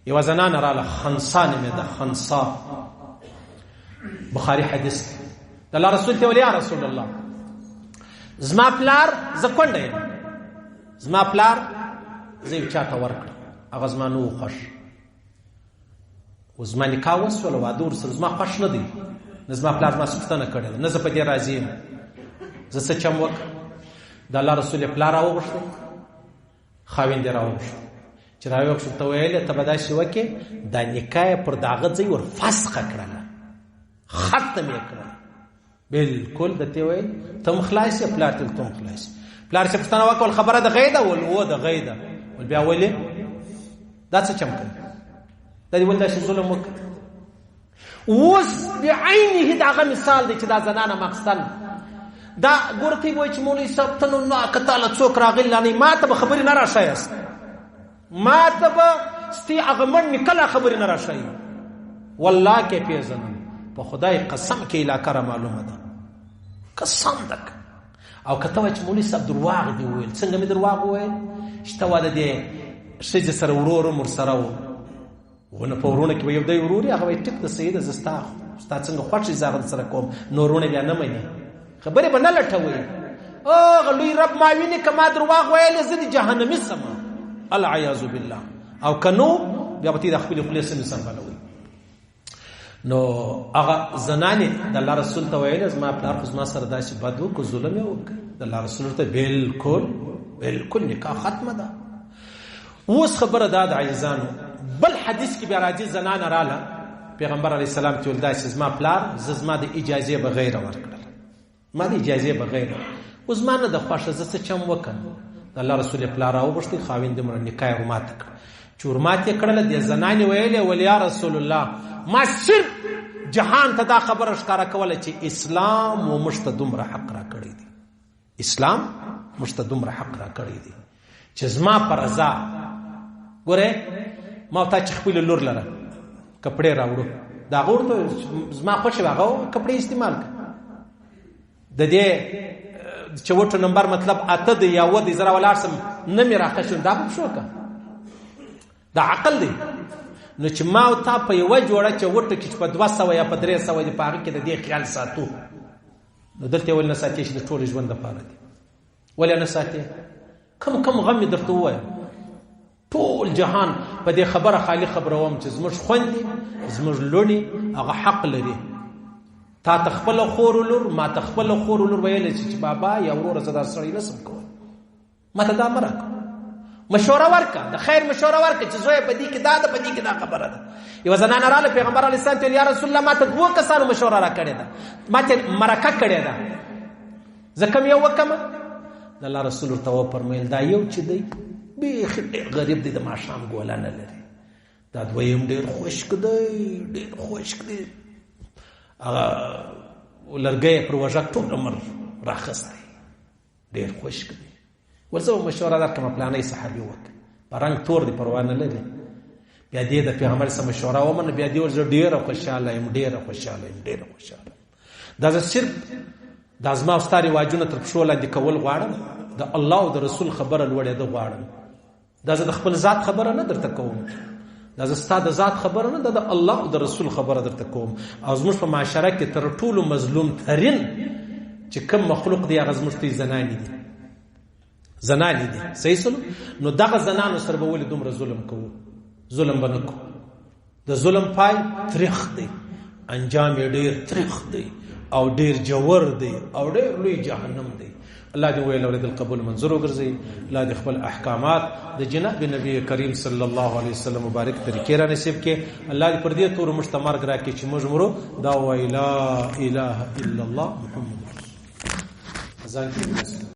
یو زنانه راله، خنسا نومېده، خنسا. بخاري حدیث د الله رسول ته ویل یا رسول الله زما پلار زه کونډه یم، زما پلار زه یو چاته ورکړم، هغه زما نه و خوښ، و زما نکاح وسوله، واده ورسره زما خوښ نه دی، نه زما پلار زما پوښتنه کړې ده، نه زه په دې راضي یم، زه څه چم وکړم؟ د الله رسول یې پلار راوغوښتی، خاوند یې راوغوښتی، چې راوغوښت ته ویل ته به داسې وکړې دا نکاح یې پر د هغه ځای ور فسخه کړله، ختم یې کړله. بالکل درته ویل ته هم خلاص یې، پلار ته ته هم خلاص یې. پلار چې پوښتنه وکړه خبره د غی ده؟ ول و د غی ده. ول بیا ولې دا څه چم کوي؟ دا دې ول داسې ظلم وکړ. اوس بعینه د هغه مثال دی چې دا زنانه مقصدن دا ګوره ته وایي چې مولوي صاحب ته نو که تاله څوک راغلی لا نه ما ته به خبرې نه راښایاست، ما ته به ستې هغه مړ مې کله خبرې نه راښایي. والله کې پېژنم، په خدای قسم کې علاقه را معلومه ده، قسم ده. او که ته وایي چې مولوي صاحب درواغ دې وویل، څنګه مې درواغ وویل؟ چې ته واده دې ښځې سره ورور هم ورسره و، ونه په ورونه کې به یو دی ورور هغه وایي ټیک ده صحیح ده، زه ستا څنګه خوښ یې زه هغه درسره کوم، نو ورونه بیا نه مني، خبرې به نه لټوي. هغه لوی رب ما ویني که ما درواغ ویلی زه د جهنمي سمه، العیاذ بالله. او که نو بیا به ته د خپلې خولې سمې سنبالوي. نو هغه زنانې د الله رسول ته ویل زما پلار خو زما سره داسې بد وکړو، ظلم یې وکړ. د الله رسول ته بالکل نکاح ختمه ده. اوس خبره دا د عزیزانو بل حدیث کې بیا راځي زنانه راله پیغمبر علیه السلام ته ویل داسې زما پلار زما د اجازې بغیر ورکړل، ما د اجازې بغیر، اوس ما نه د خوښه زه څه چم وکړم؟ د الله رسول یې پلار راوغوښتی، خاوند یې مړه نکاح یې ورماته کړه. چې ورماتې یې کړله دې زنانې ویلې ول یا رسول الله ما صرف جهان ته دا خبره ښکاره کوله چې اسلام و موږ ته دومره حق را کړی دی، اسلام موږ ته دومره حق را کړی دی چې زما په رضا ګورې ما او تا چې خپله لور لره کپړې راوړو د هغه ورته زما خوښې وه هغه کپړې استعمال کړه. د دې چوټو نمبر مطلب اته دی یا 9 زره ولاړ سم نه مې راخښون، دا به شو که دا عقل دی. نو چې ما او تا په یوه جوړه چوټو کې چې په 200 یا په 300 دی په هغه کې د دې خیال ساتو، نو دلته ول نه ساتې چې د ټول ژوند لپاره دی. ولې نه ساتې؟ کم غم مې درته ووایم، ټول جهان په دې خبره خالي خبروم چې زموږ خویندې زموږ لوڼې هغه حق لري. تا ته خپله خور لور، ما ته خپله خور لور ویلی چې بابا یا وروره زه دا سړی نسم کولی، ما ته دا مه راکړه، مشوره ورکړه، د خیر مشوره ورکړه چې زویه په دې کې دا ده، په دې کې دا خبره ده. یوه زنانه راله پیغمبر علیه السلام ته یا رسول الله ما ته 2 کسانو مشوره را کړې ده، ما ته مرکه کړې ده، زه کوم یو وکړمه؟ د الله رسول ورته وفرمیل دا یو چې دی بیخي ډېر غریب دی، د ماښام ګوله نه لري، دا دویم ډېر خشک دی، ډېر خشک دی، هغه لرګی پر وژک ټول عمر راخستی، ډېر خشک دی. ورزه به مشوره درکړم پلانی صحابي وکړه، په رنګ تور دی پروا نه لري. بیا دې د پیغمبر سره مشوره ومنه، بیا دې ورزه ډېره خوشحاله یم، ډېره خوشحاله یم، ډېره خوشحاله یم. دا زه صرف دا زما او ستا رواجونه تر پښو لاندې کول غواړم، د الله او د رسول خبره لوړېده غواړم. دا زه د خپل ذات خبره نه درته کوم، دا زه ستا د ذات خبره نه، دا د الله او د رسول خبره درته کوم. او زموږ په معاشره کې تر ټولو مظلوم ترین چې کوم مخلوق دی هغه زموږ ته زنانې دي، زنانې دي، صحیح سلو. نو دغه زنانو سره به ولې دومره ظلم کوو؟ ظلم به نه کوو. د ظلم پای تریخ دی، انجام یې ډېر تریخ دی او ډېر جوور دی او ډېر لوی جهنم دی. الله دې ویل اورېدل قبول منظور وګرځي. الله دې خپل احکامات د جناب نبی کریم صلی الله علیه وسلم مبارک طریقې را نصیب کړي. الله دې پر دې تور مشتمر ګرا کې چې موږ مرو دا ویلا اله الا الله محمد رسول الله.